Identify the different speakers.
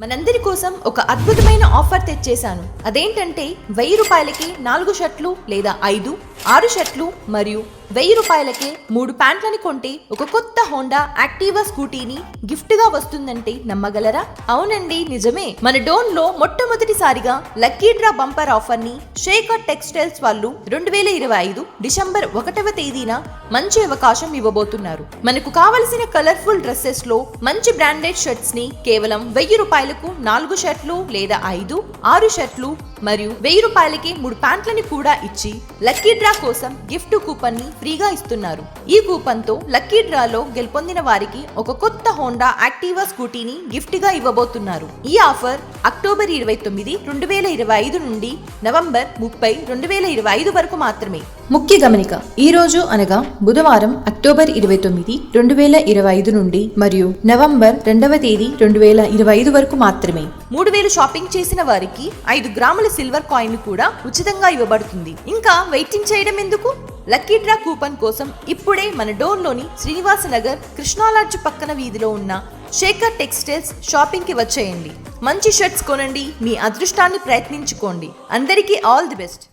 Speaker 1: మనందరి కోసం ఒక అద్భుతమైన ఆఫర్ తెచ్చేశాను. అదేంటంటే 1000 రూపాయలకి 4 షర్ట్లు లేదా 5, 6 షర్ట్లు మరియు 1000 రూపాయలకే 3 ప్యాంట్లని కొంటే ఒక కొత్త హోండా యాక్టివా స్కూటీని గిఫ్ట్ గా వస్తుందంటే నమ్మగలరా? అవునండి, నిజమే. మన డోన్ లో మొట్టమొదటిసారిగా లక్కీ డ్రా బంపర్ ఆఫర్ ని శేఖర్ టెక్స్టైల్స్ వాళ్ళు 2025 డిసెంబర్ 1వ తేదీన మంచి అవకాశం ఇవ్వబోతున్నారు. మనకు కావలసిన కలర్ఫుల్ డ్రెస్సెస్ లో మంచి బ్రాండెడ్ షర్ట్స్ ని కేవలం 1000 రూపాయలకు 4 షర్ట్లు లేదా 5, 6 షర్ట్లు మరియు 1000 రూపాయలకి 3 ప్యాంట్లని కూడా ఇచ్చి లక్కీ డ్రా కోసం గిఫ్ట్ కూపన్ ని ఫ్రీగా ఇస్తున్నారు. ఈ కూపన్ తో లక్కీ డ్రాలో గెలుపొందిన వారికి ఒక కొత్త హోండా యాక్టివా స్కూటీని గిఫ్ట్ గా ఇవ్వబోతున్నారు. ఈ ఆఫర్ అక్టోబర్ 29, 2025 నుండి నవంబర్ 30, 2025 వరకు మాత్రమే.
Speaker 2: ముఖ్య గమనిక, ఈ రోజు అనగా బుధవారం అక్టోబర్ 29, 2025 నుండి మరియు నవంబర్ 2వ తేదీ 2025 వరకు మాత్రమే.
Speaker 1: 3000 షాపింగ్ చేసిన వారికి 5 గ్రాముల సిల్వర్ కాయిన్ కూడా ఉచితంగా ఇవ్వబడుతుంది. ఇంకా వెయిటింగ్ చేయడం ఎందుకు? లక్కీ డ్రా కూపన్ కోసం ఇప్పుడే మన డోర్లోని శ్రీనివాస నగర్ కృష్ణాలాడ్జ్ పక్కన వీధిలో ఉన్న శేఖర్ టెక్స్టైల్స్ షాపింగ్ కి వచ్చేయండి. మంచి షర్ట్స్ కొనండి, మీ అదృష్టాన్ని ప్రయత్నించుకోండి. అందరికీ ఆల్ ది బెస్ట్.